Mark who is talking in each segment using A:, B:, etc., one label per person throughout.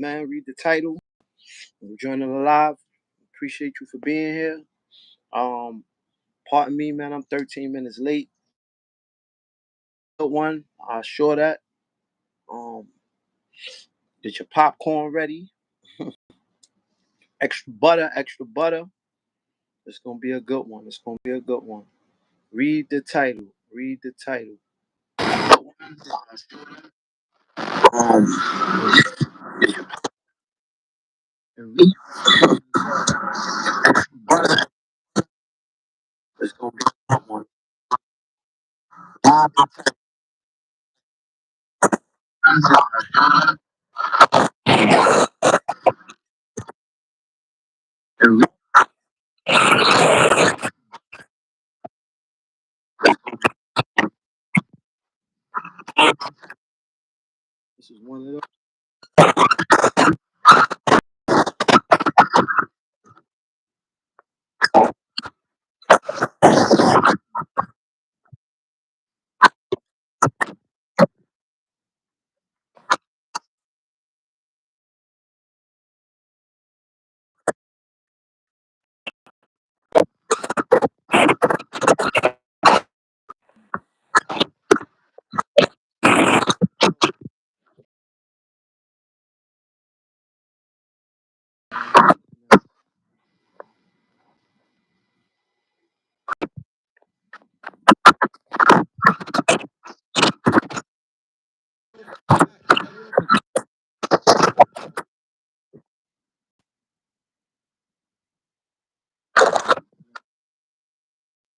A: man. Read the title. We're joining the live. Appreciate you for being here. Um, Pardon me, man. I'm 13 minutes late. Good one. I assure that. Um, get your popcorn ready. Extra butter, extra butter. It's gonna be a good one. It's gonna be a good one. Read the title. Read the title. Um, and read. It's gonna be a good one. And read. This is one of those.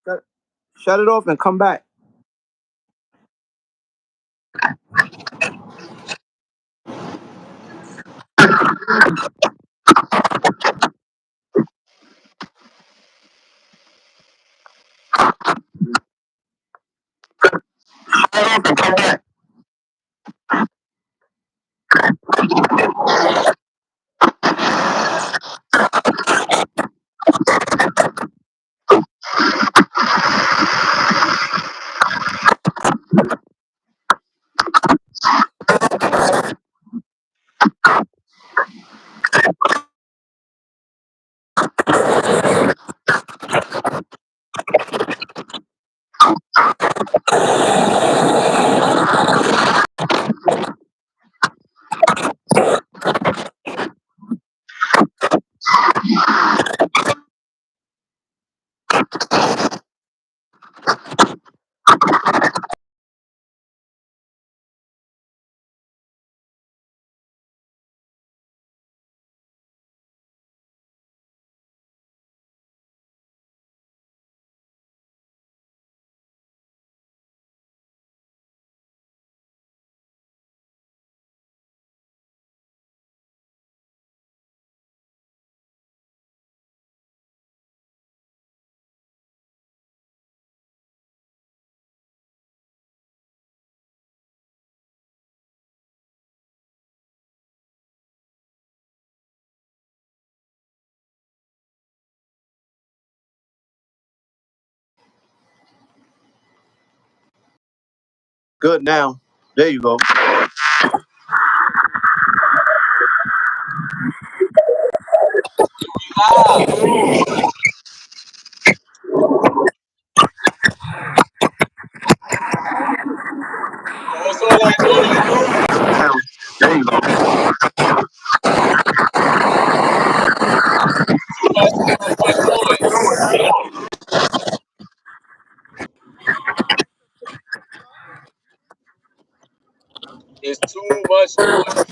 A: Shut, shut it off and come back. Good now. There you go.
B: What's all that noise, bro?
A: There you go.
B: Too much noise. It's too much noise.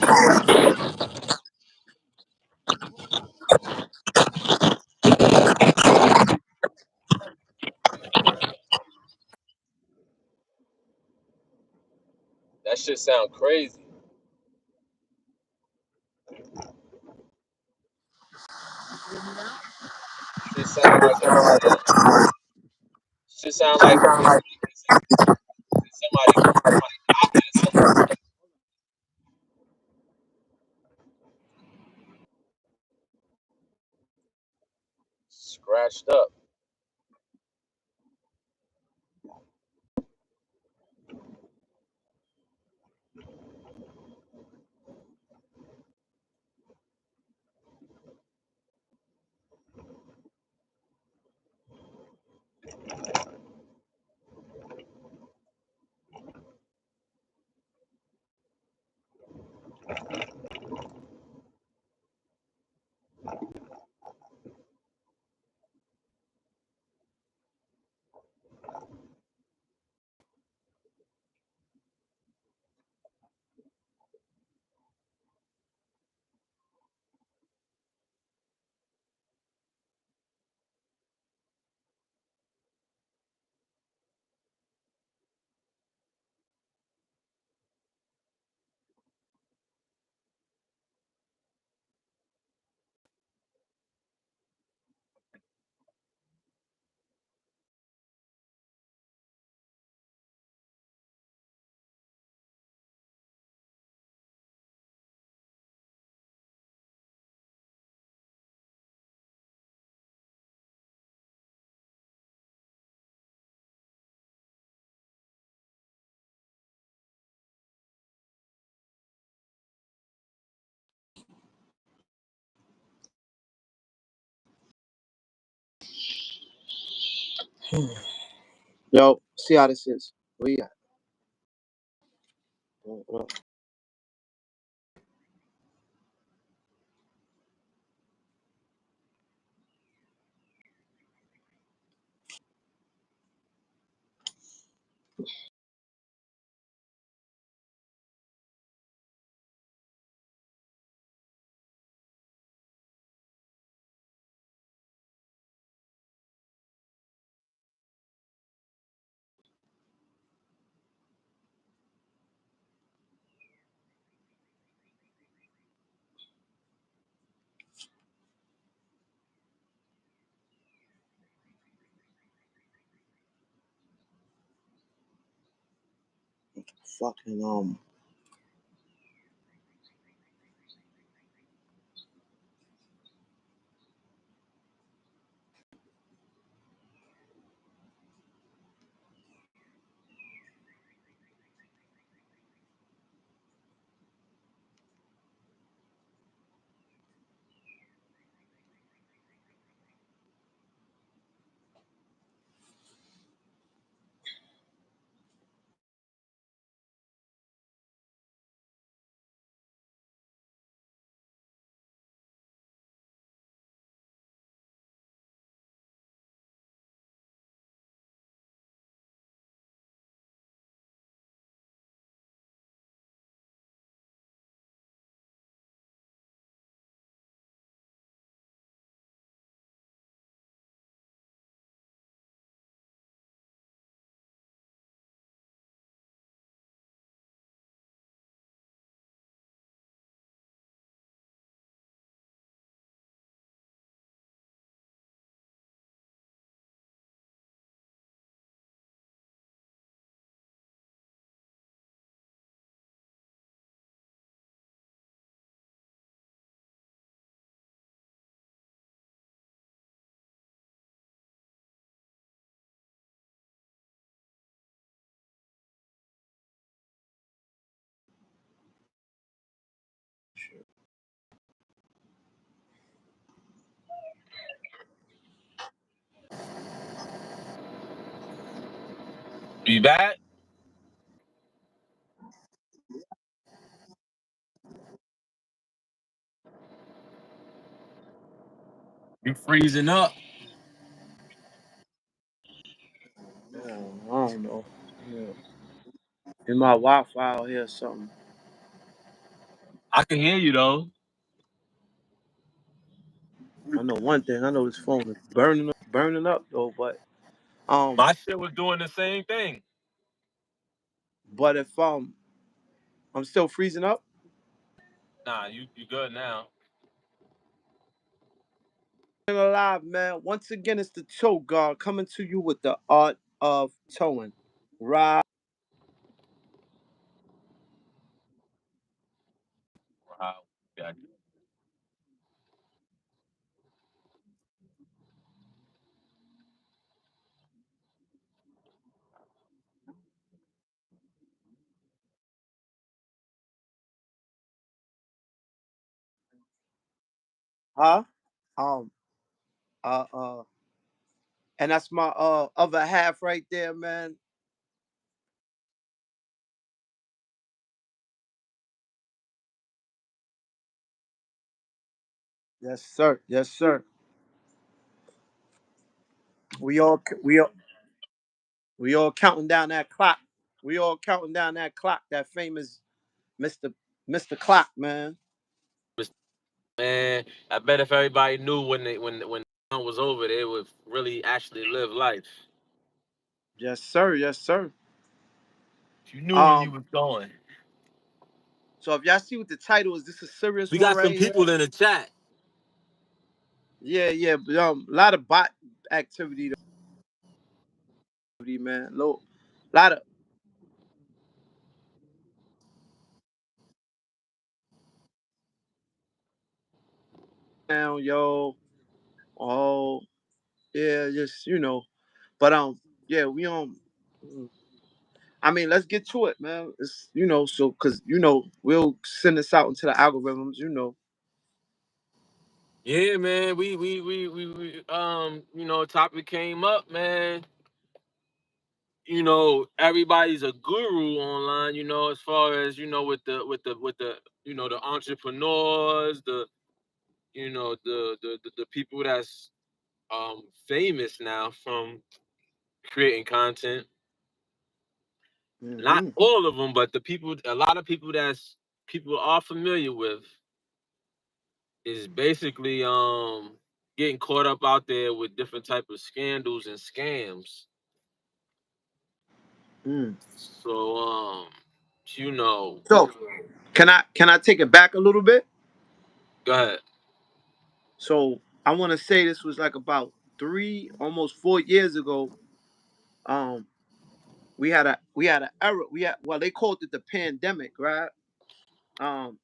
B: That shit sound crazy. Shit sound like shit sound like somebody popping or something scratched up.
A: Yo, see how this is. Where you at? Fucking
B: You back? You freezing up?
A: yeah, I don't know. Yeah. In my Wi-Fi out here or something.
B: I can hear you though.
A: I know one thing. I know this phone is burning up though.
B: My shit was doing the same thing.
A: But if I'm still freezing up.
B: Nah, you good now.
A: Alive, man. Once again, it's the Tow God coming to you with the art of towing. Right.
B: Wow. Got you.
A: Huh? Um. Uh. And that's my other half right there, man. Yes, sir. Yes, sir. We all counting down that clock. We all counting down that clock. That famous Mister Mister Clock, man.
B: Man, I bet if everybody knew when the sun was over, they would really actually live life.
A: Yes, sir. Yes, sir.
B: If you knew when you
A: Um.
B: was going.
A: So if y'all see what the title is, this is a serious
B: We
A: one
B: got some
A: right here.
B: people in the chat.
A: Yeah, yeah. But a lot of bot activity, man. Lot of now, yo. Oh, yeah. Just But yeah, I mean, let's get to it, man. It's so because we'll send this out into the algorithms.
B: Yeah, man. We topic came up, man. everybody's a guru online, as far as, with the the entrepreneurs, the people that's famous now from creating content. Not
A: Mm-hmm.
B: all of them, but a lot of people that's people are familiar with is basically getting caught up out there with different type of scandals and scams.
A: Mm.
B: So you know,
A: So can I take it back a little bit?
B: go ahead.
A: So I want to say this was like about 3, almost 4 years ago. Um, we had an era. Well, they called it the pandemic, right?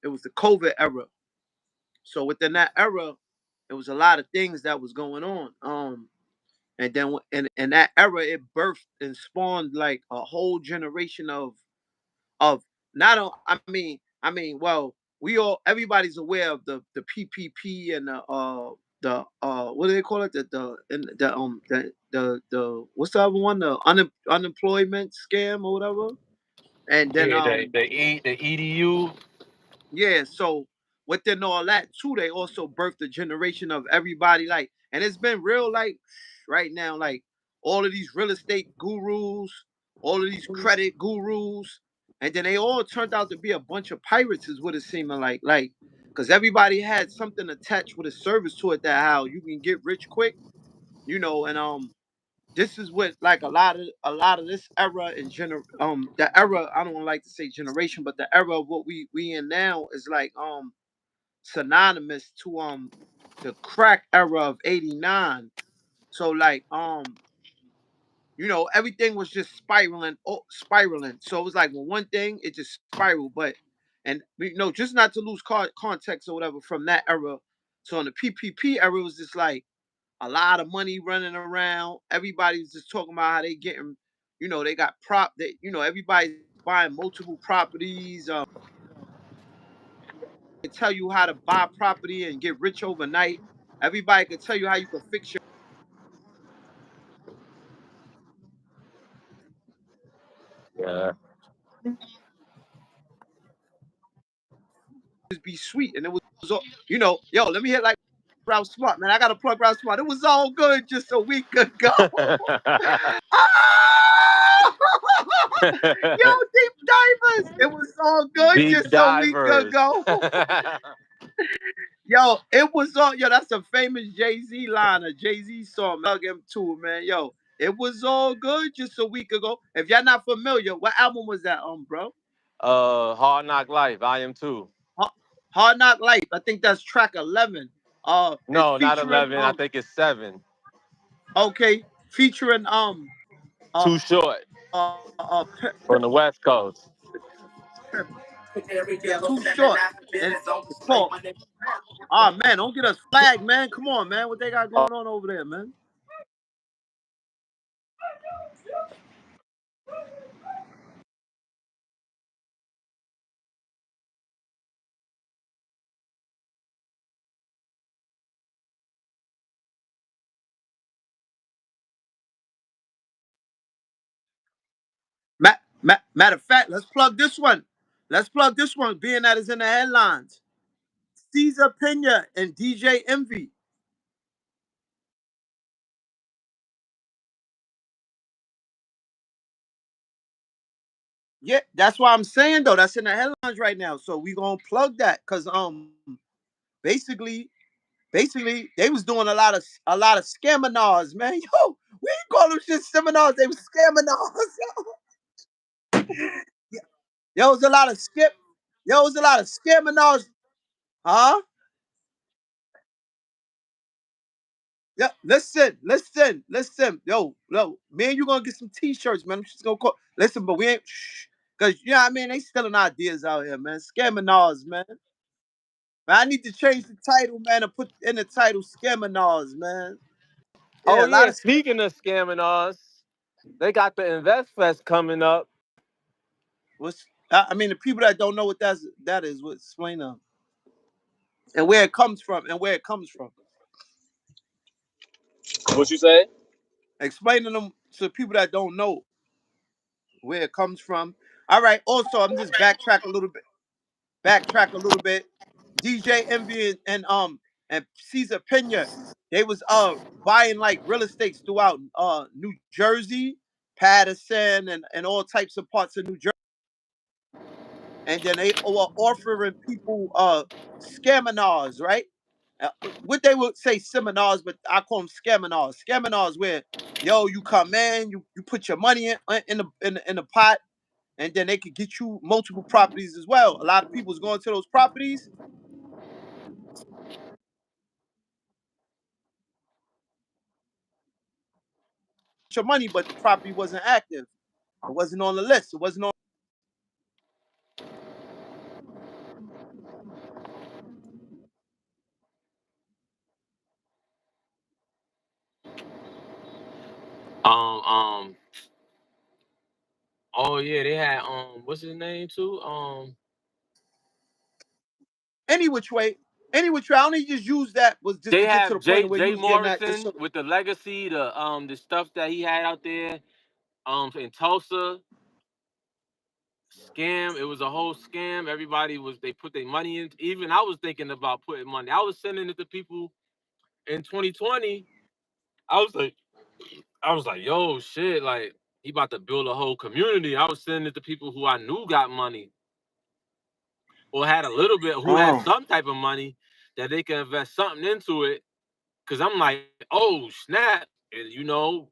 A: It was the COVID era. So within that era, it was a lot of things that was going on. And then in that era, it birthed and spawned like a whole generation of not on. Well, we all everybody's aware of the PPP and the what do they call it, the what's the other one, the unemployment scam or whatever. And then
B: Yeah, the EDU.
A: yeah, so within all that too, they also birthed a generation of everybody like, and it's been real like right now, like all of these real estate gurus, all of these credit gurus, and then they all turned out to be a bunch of pirates, is what it's seeming like, because everybody had something attached with a service to it that how you can get rich quick, and this is what like a lot of this era and the era, I don't like to say generation, but the era of what we in now is like synonymous to the crack era of '89. So like everything was just spiraling. So it was like, well, one thing it just spiraled, but and just not to lose context or whatever from that era. So in the PPP era, it was just like a lot of money running around. Everybody's just talking about how they getting, they got everybody's buying multiple properties. Can tell you how to buy property and get rich overnight. Everybody can tell you how you can fix your
B: Yeah.
A: just be sweet. And it was all, yo, let me hit like Ralph Smart, man. I gotta plug Ralph Smart. It was all good just a week ago. Ah! Yo, deep divers. It was all good
B: Deep
A: just a week
B: divers.
A: ago. Yo, it was all that's a famous Jay-Z line, a Jay-Z song. Plug him too, man. Yo, it was all good just a week ago. If y'all not familiar, what album was that, bro?
B: Hard Knock Life, Volume 2.
A: Ha- Hard Knock Life. I think that's track 11. It's
B: No, not
A: featuring
B: 11. I think it's 7.
A: okay, featuring uh
B: Too Short
A: Pimp,
B: from the West Coast.
A: Pimp. Yeah, Too Short. And it's called. Ah man, don't get us flagged, man. Come on, man. What they got going on over there, man? Matter of fact, let's plug this one. Let's plug this one, being that it's in the headlines. Caesar Pena and DJ Envy. Yeah, that's why I'm saying though. That's in the headlines right now. So we gonna plug that because basically basically they was doing a lot of scaminars, man. Yo, we ain't call them shit seminars. They was scaminars. There was a lot of skip. There was a lot of scaminars, huh? Yeah, listen. Yo, man, you gonna get some t-shirts, man. I'm just gonna call. Listen, but we ain't, cause you know what I mean. They stealing ideas out here, man. Scaminars, man. Man, I need to change the title, man, and put in the title Scaminars, man.
B: Oh
A: Yeah, a lot
B: yeah,
A: of
B: speaking of scamming us, they got the Invest Fest coming up.
A: what's. I mean, the people that don't know what that is, what explain them and where it comes from and where it comes from.
B: What you say?
A: Explaining them to people that don't know. where it comes from. All right. Also, I'm just backtrack a little bit. Backtrack a little bit. DJ Envy and Caesar Pena, they was buying like real estates throughout New Jersey, Patterson, and all types of parts of New Jersey. And then they were offering people scaminars, right? Uh, what they would say seminars, but I call them scaminars. Scaminars where you come in, you put your money in the pot, and then they could get you multiple properties as well. A lot of people's going to those properties, your money, but the property wasn't active. It wasn't on the list. It wasn't on.
B: Um, um, oh yeah, they had what's his name too?
A: Any which way. Any which way. I only just use that was just
B: They
A: to get to
B: have
A: the point of where you
B: Jay
A: was getting at.
B: Morrison with the legacy, the stuff that he had out there, in Tulsa. Scam. It was a whole scam. Everybody was they put their money in. Even I was thinking about putting money. I was sending it to people in 2020. I was like, yo, shit, like he about to build a whole community. I was sending it to people who I knew got money or had a little bit, who had
A: Oh.
B: some type of money that they can invest something into it. Cause I'm like, oh snap, and lo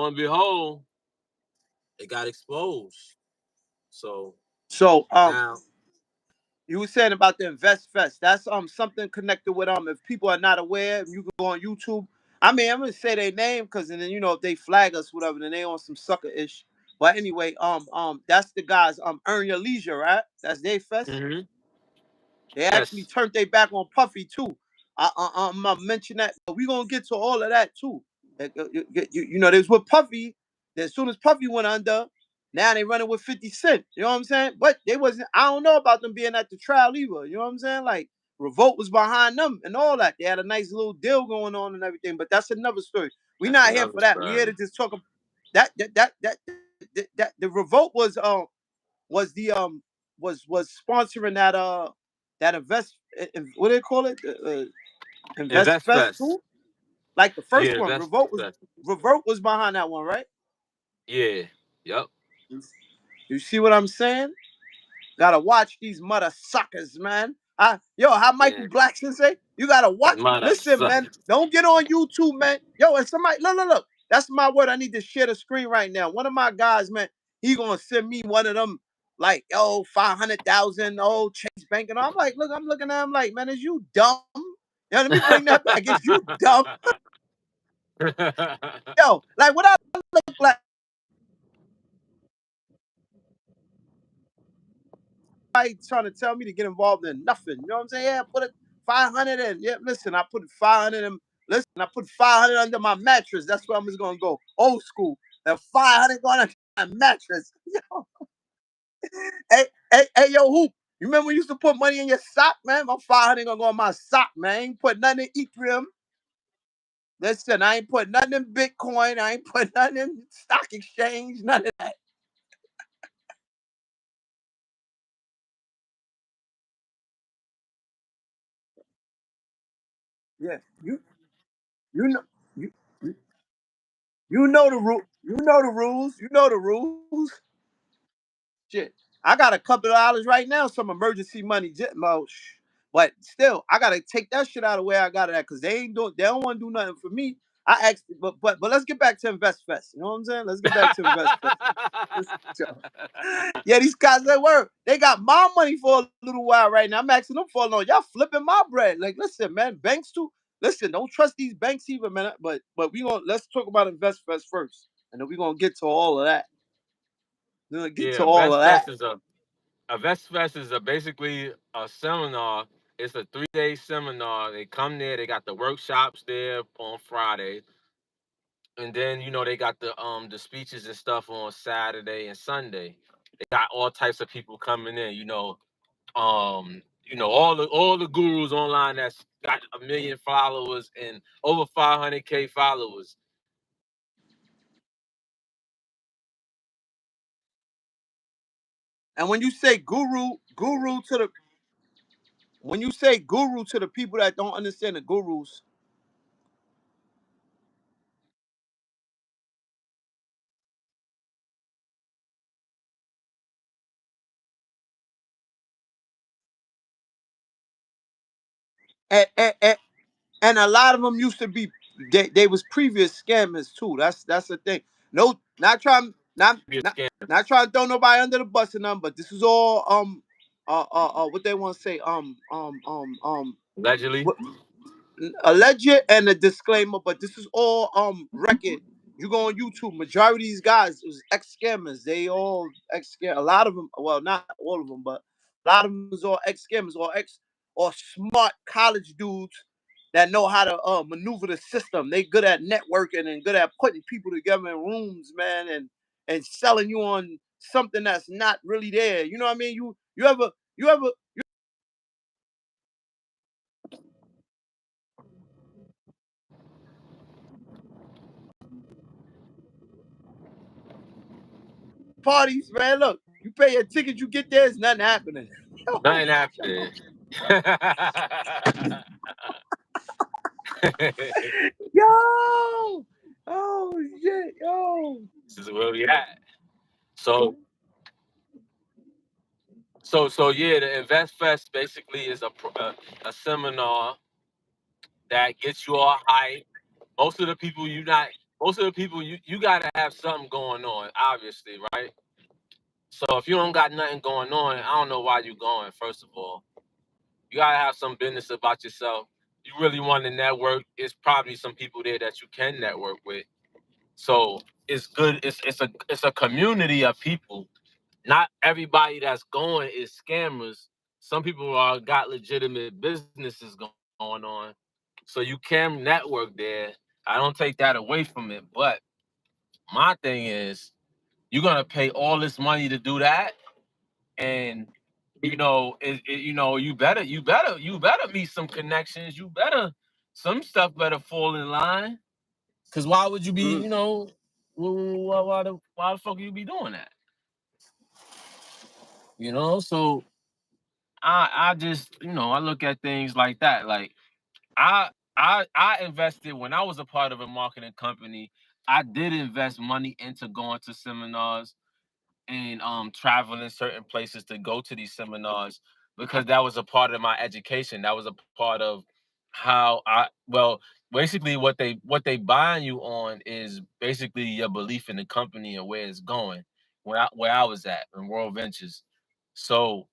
B: and behold, it got exposed. So
A: So
B: now,
A: you were saying about the Invest Fest. That's something connected with if people are not aware, you can go on YouTube. I mean, I'm gonna say their name because then if they flag us, whatever, then they on some sucker ish. But anyway, that's the guys Earn Your Leisure, right? That's their fest.
B: mhm,
A: They actually
B: yes,
A: turned their back on Puffy too. I'm gonna mention that. But we gonna get to all of that too. They was with Puffy. Then as soon as Puffy went under, now they running with 50 Cent. You know what I'm saying? But they wasn't. I don't know about them being at the trial either. You know what I'm saying? Like Revolt was behind them and all that. They had a nice little deal going on and everything. But that's another story. We
B: that's
A: not here
B: another
A: for that. We here
B: story.
A: to just talk about that the Revolt was the was sponsoring that what do they call it, Invest
B: Invest
A: Fest
B: Fest,
A: too, like the first
B: yeah,
A: one.
B: Invest Fest,
A: Revolt was behind that one, right?
B: yeah, yep,
A: You see what I'm saying? Gotta watch these mother suckers, man. How Michael
B: yeah,
A: Blackson say? You gotta watch.
B: mother
A: Listen, man.
B: suckers.
A: Don't get on YouTube, man. And somebody, look. That's my word. I need to share the screen right now. One of my guys, man, he gonna send me one of them, like, 500,000, Chase Bank, and I'm like, look, I'm looking at him like, man, is you dumb? Let me bring that back. Is you dumb? Like, what I look like? Trying to tell me to get involved in nothing. You know what I'm saying? Yeah, put it 500 in. Yeah, listen, I put 500 in. Listen, I put 500 under my mattress. That's where I'm just gonna go. Old school. That 500 going under my mattress. Yo, yo, Hoop. You remember we used to put money in your sock, man? My 500 gonna go in my sock, man. I ain't put nothing in Ethereum. Listen, I ain't put nothing in Bitcoin. I ain't put nothing in stock exchange. None of that. Yeah, you know you you know the rule. You know the rules. You know the rules. Shit, I got a couple of dollars right now, some emergency money. But still, I gotta take that shit out of where I got it at because they don't want to do nothing for me. I asked, but let's get back to Invest Fest. You know what I'm saying? Let's get back to Invest Fest. Yeah, these guys that work, they got my money for a little while right now. I'm asking them for a loan. Y'all flipping my bread. Like, listen, man, banks too. Listen, don't trust these banks either, man. But let's talk about Invest Fest first, and then we're gonna get to all of that. We're gonna get
B: Yeah,
A: to all of that.
B: Invest Fest is basically a seminar. It's a 3 day seminar. They come there. They got the workshops there on Friday, and then they got the speeches and stuff on Saturday and Sunday. They got all types of people coming in. All the gurus online that's got 1 million followers and over 500K followers.
A: And when you say guru to the when you say guru to the people that don't understand the gurus, and, and a lot of them used to be they was previous scammers too. That's the thing. No, not trying
B: Previous
A: not
B: scams.
A: trying to throw nobody under the bus and nothing, but this is all what they want to say
B: Allegedly.
A: what, a legend and a disclaimer, but this is all record. You go on YouTube, majority of these guys was ex scammers. They all ex scam. A lot of them, well, not all of them, but a lot of them is all ex scammers or smart college dudes that know how to maneuver the system. They good at networking and good at putting people together in rooms, man, and selling you on something that's not really there. You know what I mean? You ever parties, man? Look, you pay your ticket, you get there, it's nothing happening.
B: Nothing happened. This
A: Yo, oh shit, yo.
B: is where we at. So so yeah, the Invest Fest basically is a seminar that gets you all hype. Most of the people you not most of the people you gotta have something going on, obviously, right? So if you don't got nothing going on, I don't know why you going, first of all. You gotta have some business about yourself. You really want to network, it's probably some people there that you can network with. So it's good. It's a community of people. Not everybody that's going is scammers. Some people are got legitimate businesses going on. So you can network there. I don't take that away from it. But my thing is, you're gonna pay all this money to do that, and you better meet some connections. You better some stuff better fall in line. Cause why would you be,
A: Mm.
B: why the fuck you be doing that? So I just, I look at things like that. Like I invested when I was a part of a marketing company. I did invest money into going to seminars and traveling certain places to go to these seminars because that was a part of my education. That was a part of how basically what they buying you on is basically your belief in the company and where it's going. Where I was at in World Ventures. So,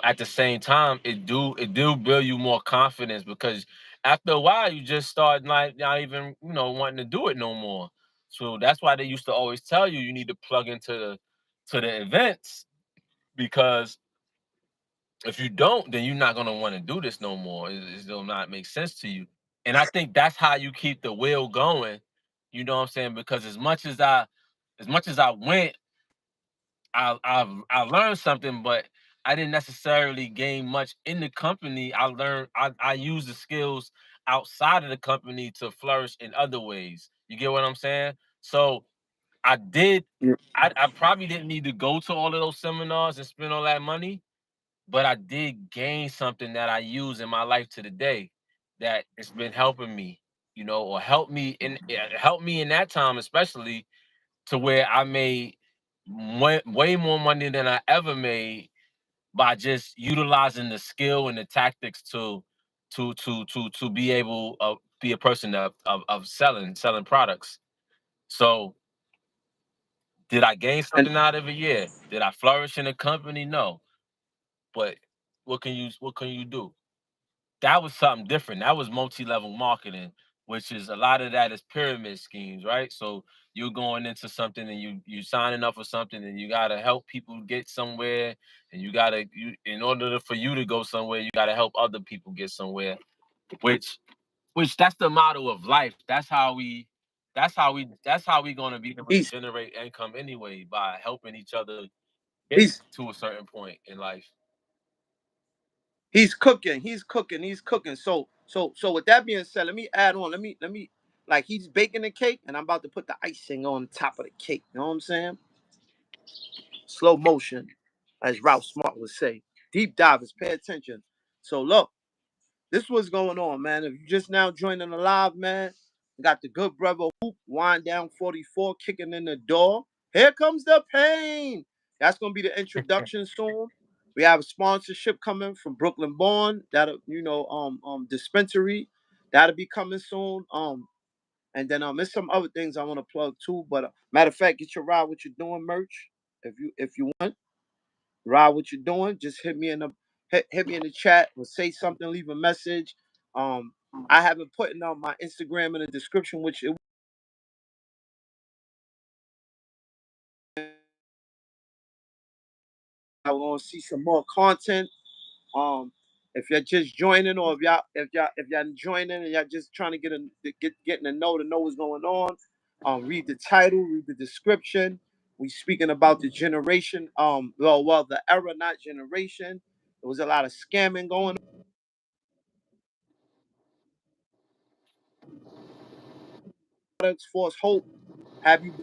B: at the same time, it do build you more confidence because after a while you just start not even, wanting to do it no more. So that's why they used to always tell you you need to plug into the events because if you don't, then you're not gonna want to do this no more. It'll not make sense to you. And I think that's how you keep the wheel going. You know what I'm saying? Because as much as I went, I learned something, but I didn't necessarily gain much in the company. I used the skills outside of the company to flourish in other ways. You get what I'm saying? So I did.
A: Yeah.
B: I probably didn't need to go to all of those seminars and spend all that money, but I did gain something that I use in my life to the day that it's been helping me, or help me in that time, especially to where I made way more money than I ever made by just utilizing the skill and the tactics to be able be a person of selling products. So did I gain
A: And
B: something out of it? Yeah. Did I flourish in the company? No. But what can you do? That was something different. That was multi-level marketing, which is a lot of that is pyramid schemes, right? So you're going into something and you signing up for something and you gotta help people get somewhere, and in order for you to go somewhere, you gotta help other people get somewhere. Which which that's the motto of life. That's how we gonna be able to
A: he's
B: generate income anyway by helping each other get
A: he's
B: to a certain point in life.
A: he's cooking, he's cooking. So with that being said, let me add on. Let me like he's baking the cake, and I'm about to put the icing on top of the cake. You know what I'm saying? slow motion, as Ralph Smart would say. Deep divers, pay attention. So look, this what's going on, man. If you just now joining the live, man, got the good brother Hoop, Wind Down 44 kicking in the door. Here comes the pain. That's gonna be the introduction soon. We have a sponsorship coming from Brooklyn Born. That'll, dispensary. That'll be coming soon. And then there's some other things I want to plug too. But matter of fact, get your ride what you're doing merch. If you want, ride what you're doing. Just hit me in the chat or say something, leave a message. Um, I haven't put on my Instagram in the description, which it I want to see some more content. Um, if you're just joining, or if y'all joining and y'all just trying to getting to know what's going on, read the title, read the description. We speaking about the generation, the era, not generation. There was a lot of scamming going on. Force hope. Have you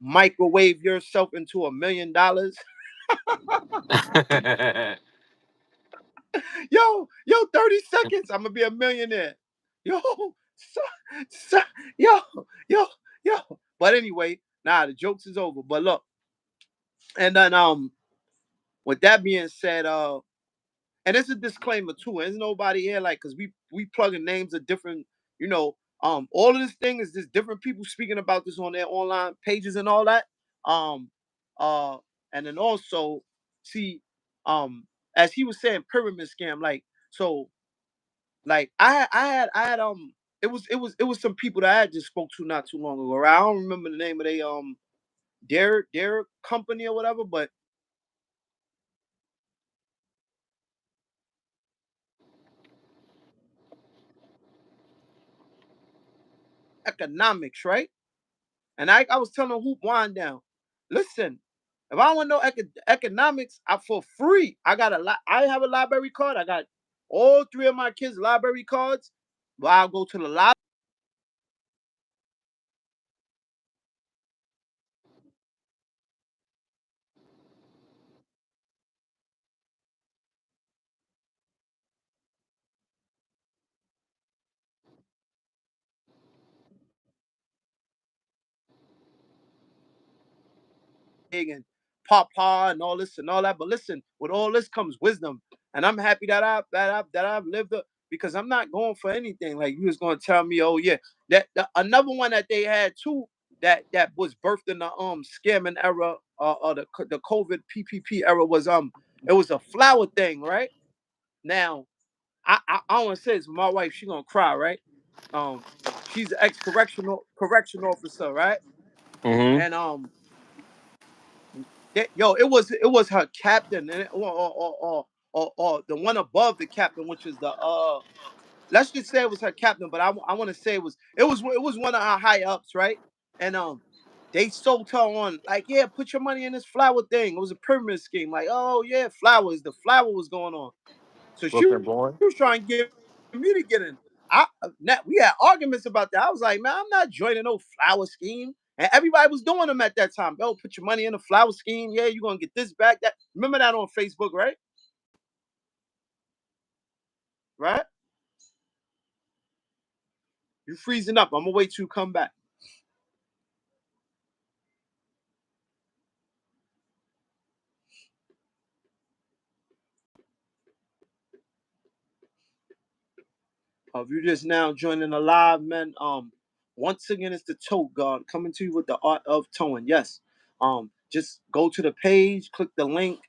A: microwave yourself into $1 million? Yo, 30 seconds. I'm gonna be a millionaire. Yo, so, so, yo, yo, yo. But anyway, nah, the jokes is over. But look, and then with that being said, and it's a disclaimer too. There's nobody here like because we plugging names of different, all of this thing is just different people speaking about this on their online pages and all that. Um, uh, and then also see, as he was saying, pyramid scam. Like so, like it was some people that I had just spoke to not too long ago. Right? I don't remember the name of their company or whatever, but economics, right? And I was telling Hoop Wind Down, listen, if I want to know economics, for free. I got a lot. I have a library card. I got all three of my kids' library cards. But I'll go to the library and papa and all this and all that. But listen, with all this comes wisdom, and I'm happy that I've lived it because I'm not going for anything. Like you was going to tell me, oh yeah, another one that they had too that was birthed in the scamming era, or the COVID PPP era was it was a flower thing, right? Now I don't want to say this, but my wife she gonna cry, right? Um, she's an ex correction officer, right?
B: Hmm.
A: And yo, it was her captain, and or the one above the captain, which is the let's just say it was her captain, but I want to say it was one of her high ups, right? And they sold her on like, yeah, put your money in this flower thing. It was a pyramid scheme, like, oh yeah, flowers. The flower was going on, so she
B: Brooklyn born.
A: was trying to get me to get in. We had arguments about that. I was like, man, I'm not joining no flower scheme. And everybody was doing them at that time. Yo, put your money in a flower scheme. Yeah, you're gonna get this back. That remember that on Facebook, right? Right? You're freezing up. I'm gonna wait till you come back. If you're just now joining the live, man, once again, it's the Tote God coming to you with the art of towing. Yes, just go to the page, click the link.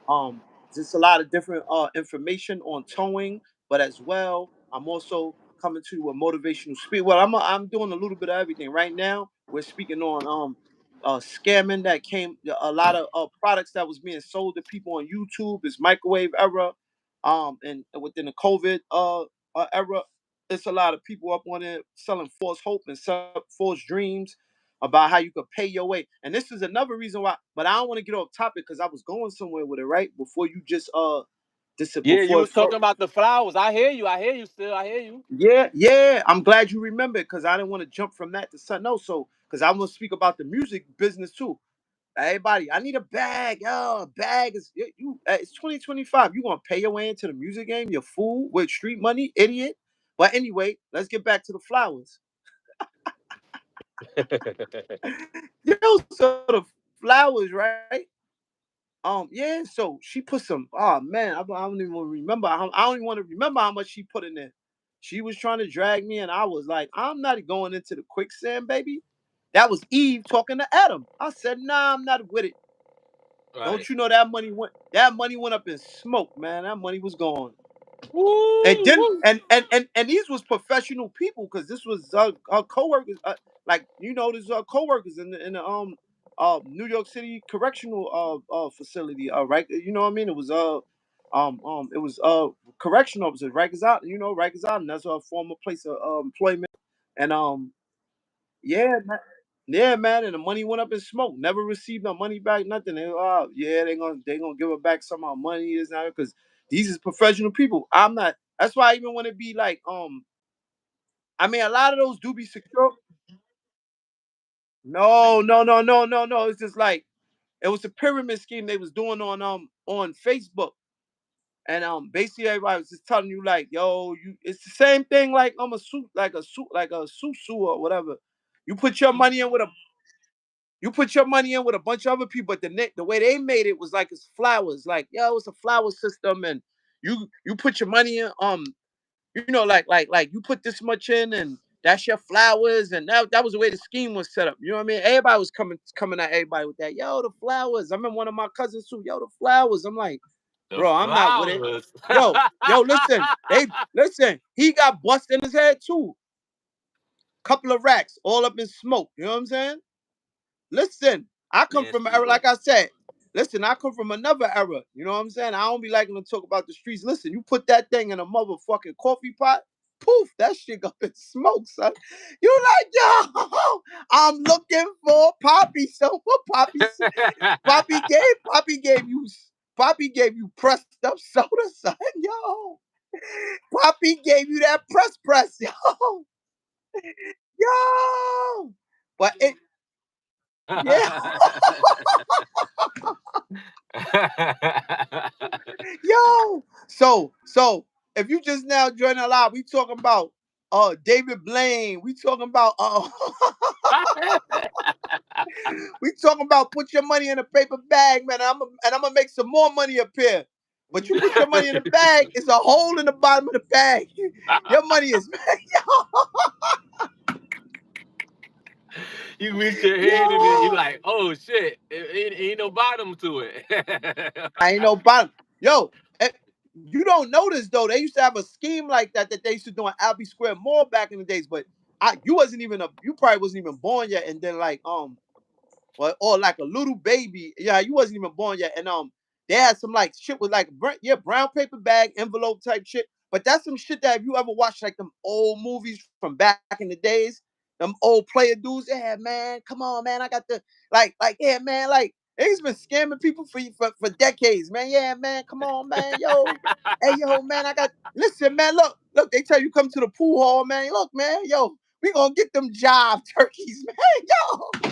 A: Um, just a lot of different information on towing, but as well, I'm also coming to you with motivational speak. Well, I'm doing a little bit of everything right now. We're speaking on scamming that came a lot of products that was being sold to people on YouTube. Is microwave era, and within the COVID era, it's a lot of people up on it selling false hope and false dreams about how you could pay your way. And this is another reason why, but I don't want to get off topic because I was going somewhere with it, right? Before you just
B: Yeah, you
A: before
B: was talking about the flowers. I hear you. I hear you still. I hear you.
A: yeah, I'm glad you remember because I didn't want to jump from that to something else. So because I want to speak about the music business too. Everybody, I need a bag. Yo, a bag is it's 2025. You gonna pay your way into the music game? You fool with street money, idiot. But anyway, let's get back to the flowers. Yo, so the flowers, right? Yeah. So she put some. Oh man, I don't even remember. I don't even want to remember how much she put in there. She was trying to drag me, and I was like, I'm not going into the quicksand, baby. That was Eve talking to Adam. I said, nah, I'm not with it. Don't
B: Right.
A: you know that money went up in smoke, man. That money was gone. And
B: Woo,
A: then
B: woo.
A: and these was professional people because this was coworkers, like there's coworkers in the New York City correctional facility, right? You know what I mean? It was correction officers, Rikers out, Rikers out, and that's a former place of employment. And yeah, man. Yeah, man, and the money went up in smoke. Never received no money back, nothing. Yeah, they gonna give her back some of our money is now because these is professional people. I'm not. That's why I even want to be like, I mean, a lot of those do be secure. No, no, no, no, no, no. It's just like it was a pyramid scheme they was doing on Facebook, and basically everybody was just telling you like, yo, it's the same thing like a susu or whatever. You put your money in with a You put your money in with a bunch of other people, but the way they made it was like it's flowers. Like, yo, it's a flower system, and you put your money in, like you put this much in, and that's your flowers, and that was the way the scheme was set up. You know what I mean? Everybody was coming at everybody with that. Yo, the flowers. I remember one of my cousins too. Yo, the flowers. I'm like,
B: The
A: bro, I'm not with it.
B: flowers.
A: Yo, listen. He got bust in his head too. Couple of racks, all up in smoke. You know what I'm saying? Listen, I come from an
B: Nasty
A: era,
B: work.
A: like I said. Listen, I come from another era. You know what I'm saying? I don't be liking to talk about the streets. Listen, you put that thing in a motherfucking coffee pot, poof, that shit up in smoke, son. You like, yo, I'm looking for Poppy. So what Poppy gave? Poppy gave you pressed up soda, son. Yo, Poppy gave you that press, yo, yo. But yeah. Yo, so if you just now joining a live, we talking about David Blaine. We talking about we talking about put your money in a paper bag, man. And I'm gonna make some more money up here. But you put your money in the bag, it's a hole in the bottom of the bag. Your money is
B: You reach your head in it, you
A: yo.
B: like, oh shit, ain't no bottom to it.
A: I ain't no bottom. Yo, eh, you don't notice though. They used to have a scheme like that they used to do in Albee Square Mall back in the days. But you probably wasn't even born yet. And then like or like a little baby. Yeah, you wasn't even born yet. And they had some like shit with like brown paper bag envelope type shit. But that's some shit that if you ever watched like them old movies from back in the days, them old player dudes, yeah, man, come on, man, I got the yeah, man, like he's been scamming people for decades, man. Yeah, man, come on, man, yo, hey, yo, man, listen, man, look, they tell you come to the pool hall, man. Look, man, yo, we gonna get them job turkeys, man, yo.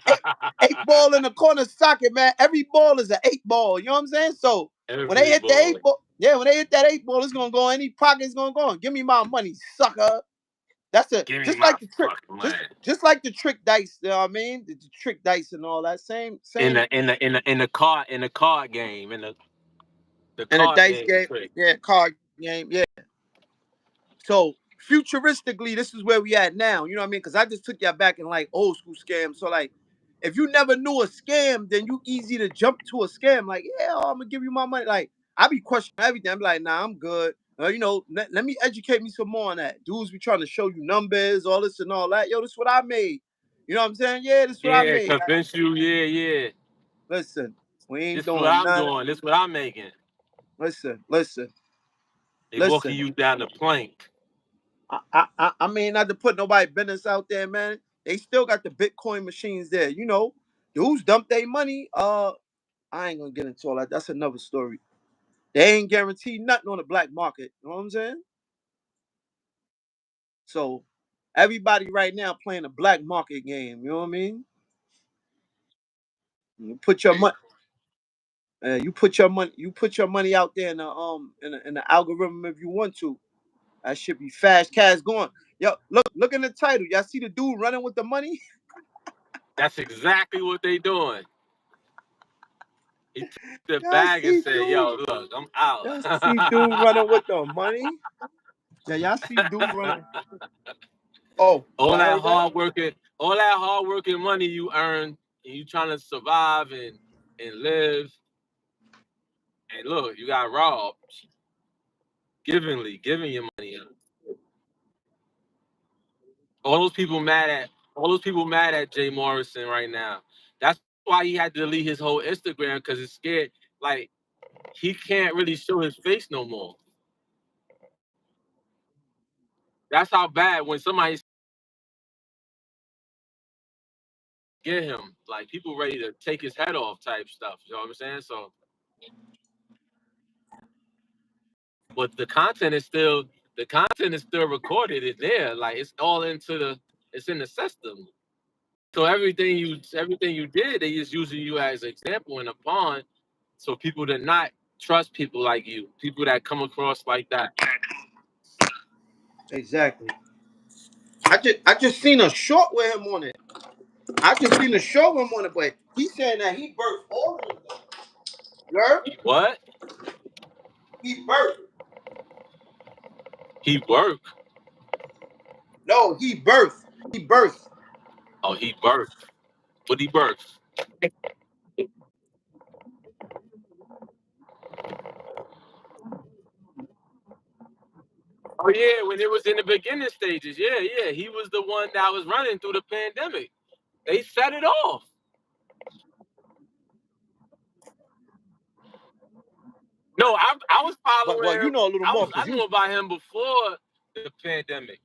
A: eight, eight ball in the corner socket, man. Every ball is an eight ball. You know what I'm saying? So when they
B: Every
A: hit the
B: boy.
A: eight ball, yeah, when they hit that eight ball, it's gonna go in any pocket. It's gonna go in. Give me my money, sucker. That's it.
B: Give me
A: Just
B: my
A: like the trick,
B: fucking
A: just
B: money.
A: just like the trick dice. You know what I mean? The trick dice and all that. Same,
B: In
A: same.
B: the card game, in the
A: And a
B: card
A: dice
B: game
A: game,
B: trick.
A: yeah, card game, yeah. So futuristically, this is where we at now. You know what I mean? Because I just took y'all back in like old school scams. So like, if you never knew a scam, then you easy to jump to a scam. Like, yeah, I'm gonna give you my money. Like, I be questioning everything. I'm like, nah, I'm good. Let me educate me some more on that. Dudes be trying to show you numbers, all this and all that. Yo, this is what I made. You know what I'm saying? Yeah, this is what I
B: Yeah,
A: made.
B: convince you. Yeah, yeah.
A: Listen, we ain't
B: This is what
A: doing
B: I'm
A: none.
B: doing. This is what I'm making.
A: Listen, listen,
B: They walking
A: listen.
B: you down the plank.
A: I mean, not to put nobody business out there, man. They still got the Bitcoin machines there. Dudes dump their money. I ain't gonna get into all that. That's another story. They ain't guaranteed nothing on the black market. You know what I'm saying? So everybody right now playing a black market game. You know what I mean? You put your money. You put your money out there in the algorithm if you want to. That should be fast cash going. Yo, look in the title. Y'all see the dude running with the money?
B: That's exactly what they doing. He took the
A: Y'all
B: bag and
A: see
B: said,
A: dude.
B: "Yo, look, I'm out."
A: Y'all see dude running with the money? Yeah, y'all see dude running. Oh,
B: all
A: y'all
B: that
A: heard that?
B: hard working money you earn, and you trying to survive and live, and look, you got robbed, giving your money up. All those people mad at Jay Morrison right now. That's why he had to delete his whole Instagram because it's scared. Like he can't really show his face no more. That's how bad when somebody get him. Like people ready to take his head off type stuff. You know what I'm saying? So, but the content is still recorded. It's there. Like it's all it's in the system. So everything you did, they just using you as an example and a pawn. So people to not trust people like you, people that come across like that.
A: Exactly. I just seen a short with him on it. I just seen a short with him on it, but he saying that he birthed all of them. You heard?
B: What?
A: He birthed.
B: He worked.
A: No, he birthed. He birthed.
B: Oh, he birthed. What he birthed? Oh yeah, when it was in the beginning stages. Yeah, yeah. He was the one that was running through the pandemic. They set it off. No, I was
A: But
B: following
A: well, you
B: him.
A: know a little more
B: I
A: because
B: knew
A: you.
B: about him before the pandemic.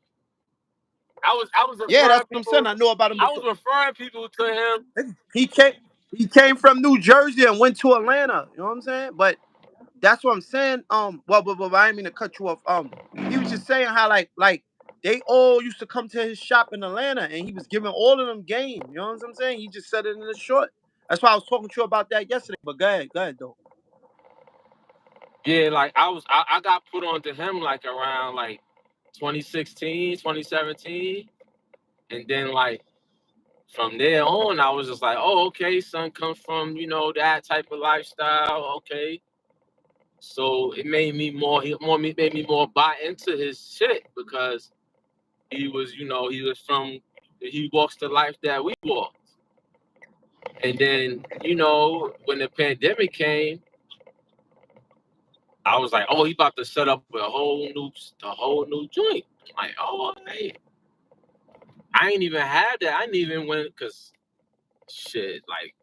B: I was
A: Yeah, that's
B: referring
A: what I'm saying.
B: people.
A: I know about him
B: I was
A: before.
B: referring people to him.
A: He came. He came from New Jersey and went to Atlanta. You know what I'm saying? But that's what I'm saying. Well, I didn't mean to cut you off. He was just saying how like they all used to come to his shop in Atlanta, and he was giving all of them game. You know what I'm saying? He just said it in the short. That's why I was talking to you about that yesterday. But go ahead though.
B: Yeah, like I got put onto him like around like 2016, 2017. And then like from there on, I was just like, oh, okay, son comes from, that type of lifestyle. Okay. So it made me made me more buy into his shit because he was he walks the life that we walk. And then, when the pandemic came, I was like, oh, he about to set up a whole new joint. Like, oh, hey, I ain't even had that. I didn't even went because shit, like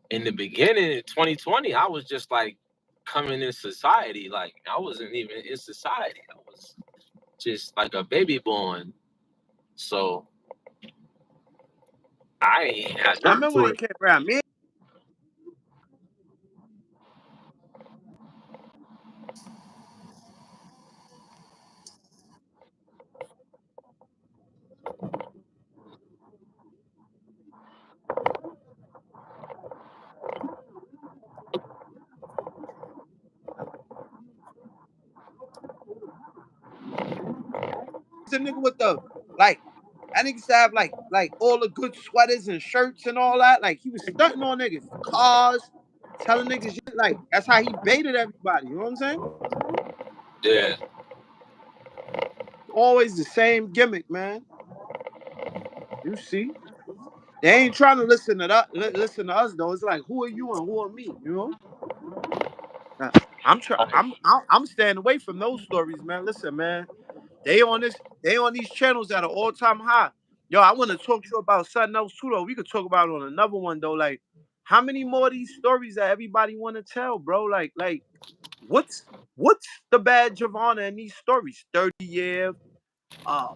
B: in the beginning in 2020, I was just like coming in society. Like I wasn't even in society. I was just like a baby born. So I ain't had
A: I
B: nothing
A: remember
B: to
A: when he
B: it.
A: came around. Me the nigga with the like. I niggas to have like all the good sweaters and shirts and all that. Like he was stunting on niggas, cars, telling niggas shit. Like that's how he baited everybody. You know what I'm saying?
B: Yeah.
A: Always the same gimmick, man. You see, they ain't trying to listen to us though. It's like who are you and who are me? You know. Uh, I'm trying. I'm staying away from those stories, man. Listen, man. They on these channels at an all time high. Yo, I want to talk to you about something else too, though. We could talk about it on another one though. Like, how many more of these stories that everybody want to tell, bro? Like, what's what's the badge of honor in these stories? 30 years, uh,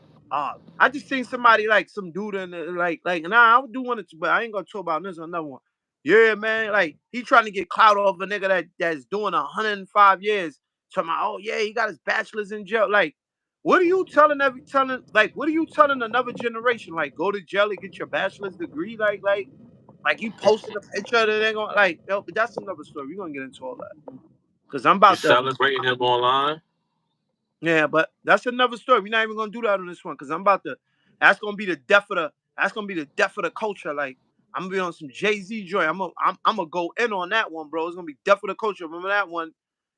A: I just seen somebody like some dude in like nah, I do want to, but I ain't gonna talk about this on another one. Yeah, man, like he trying to get clout off a nigga that's doing 105 years. Talking about, oh yeah, he got his bachelor's in jail. Like, what are you telling what are you telling another generation? Like, go to jail and get your bachelor's degree? Like, Like you posting a picture that they gonna like, yo, but that's another story. We're gonna get into all that. Cause I'm
B: You
A: about to
B: celebrating him online?
A: yeah, but that's another story. We're not even gonna do that on this one because I'm about to. That's gonna be the death of the. That's gonna be the death of the culture. Like I'm gonna be on some Jay-Z joint. I'm gonna go in on that one, bro. It's gonna be death of the culture. Remember that one?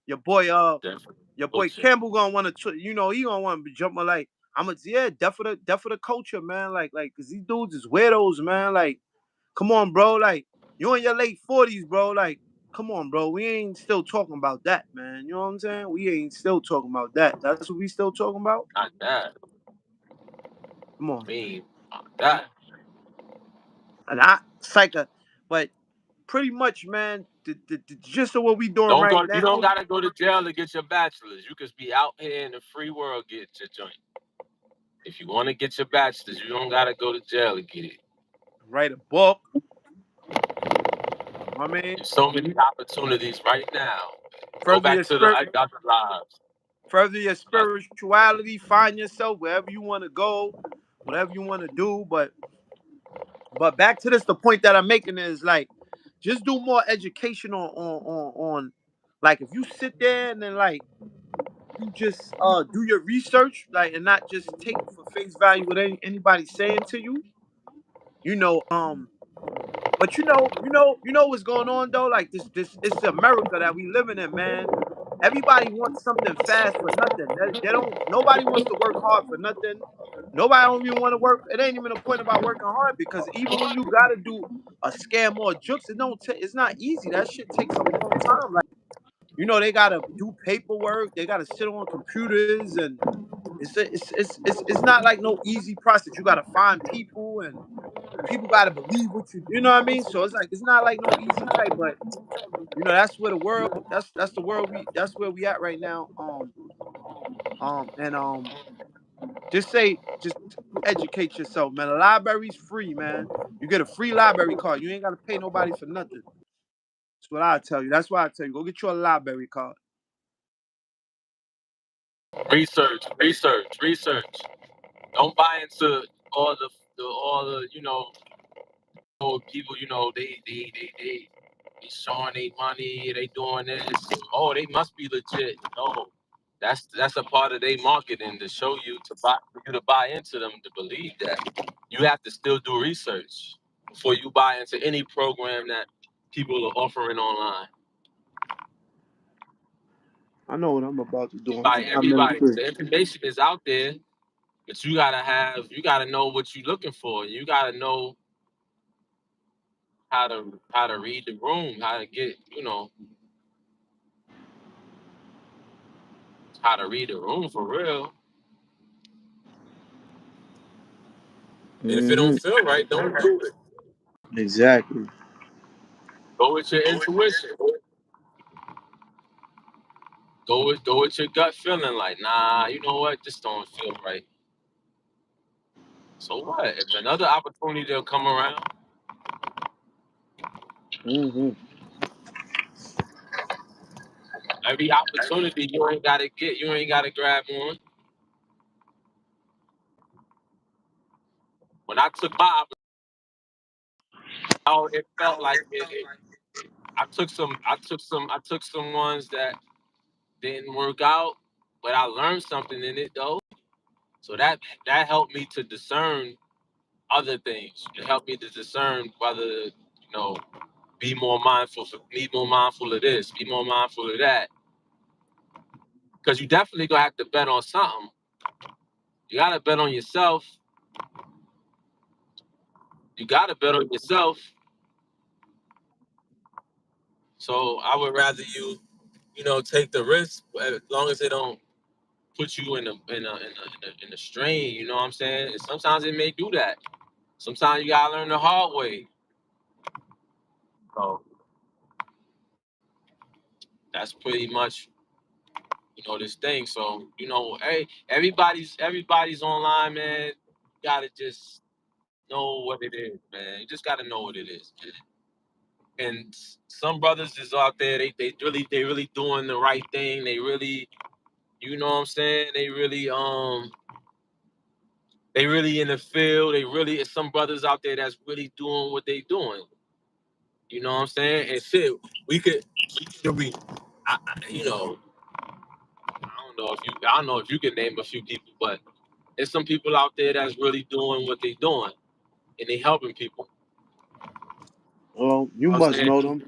A: Your boy,
B: Definitely.
A: your boy
B: Culture.
A: Campbell gonna want to. You know, he gonna want to jump on like. I'm a yeah, death of the culture, man. Like, cause these dudes is weirdos, man. Like, come on, bro. Like, you in your late 40s, bro. Like, come on, bro. We ain't still talking about that, man. You know what I'm saying? We ain't still talking about that. That's what we still talking about.
B: Not that.
A: Come
B: I
A: on.
B: mean, not that.
A: And I psycho, but pretty much, man, the gist of what we doing
B: Don't
A: right
B: go. You don't
A: now,
B: gotta go to jail to get your bachelor's. You could be out here in the free world get your joint. If you want to get your bachelor's, you don't gotta go to jail to get it.
A: write a book. I mean,
B: There's so many opportunities right now. Go
A: further
B: back
A: your
B: to the
A: spirit,
B: other lives.
A: further your
B: That's
A: spirituality, find yourself wherever you want to go, whatever you want to do. But back to this, the point that I'm making is like, just do more education on like if you sit there and then like you just do your research like and not just take for face value what anybody's saying to you. You know, but you know what's going on though. Like this, it's America that we living in, man. Everybody wants something fast for nothing. They don't. Nobody wants to work hard for nothing. Nobody don't even want to work. It ain't even a point about working hard because even when you gotta do a scam or a jukes, it don't. It's not easy. That shit takes a long time. Like they gotta do paperwork. They gotta sit on computers, and it's not like no easy process. You gotta find people and people gotta believe what you know what I mean? So it's like it's not like no easy type, but that's where the world that's the world that's where we at right now. And just educate yourself, man. The library's free, man. You get a free library card. You ain't gotta pay nobody for nothing. That's what I tell you. That's why I tell you. Go get you a library card.
B: research, research, research. Don't buy into all the people. They showing they money. They doing this. Oh, they must be legit. No, that's a part of their marketing to show you for you to buy into them to believe that. You have to still do research before you buy into any program that people are offering online.
A: I know what I'm about to do in
B: By
A: 5 minutes.
B: everybody, the information is out there, but you gotta know what you're looking for. You gotta know how to read the room, how to get how to read the room for real. And if it don't
A: Hmm.
B: feel right, don't do it.
A: Exactly.
B: Go with your intuition. Go with your gut feeling. Like, nah, you know what? This don't feel right. So what? If another opportunity will come around,
A: Hmm.
B: every opportunity you ain't gotta get, you ain't gotta grab one. When I took my opportunity, it felt like I took some ones that didn't work out, but I learned something in it though. So that helped me to discern other things. It helped me to discern whether be more mindful of this, be more mindful of that. Because you definitely gonna have to bet on something. You gotta bet on yourself. You gotta bet on yourself. So I would rather you take the risk as long as they don't put you in a strain. You know what I'm saying? And sometimes it may do that. Sometimes you gotta learn the hard way. So that's pretty much this thing. So hey, everybody's online, man. You gotta just know what it is, man. You just gotta know what it is, man. And some brothers is out there. They really doing the right thing. They really, you know what I'm saying. They really in the field. They really, it's some brothers out there that's really doing what they doing. You know what I'm saying? And shit, we you know, I don't know if you can name a few people, but there's some people out there that's really doing what they doing and they helping people.
A: Well,
B: You
A: you
B: know what
A: must
B: I'm
A: know them.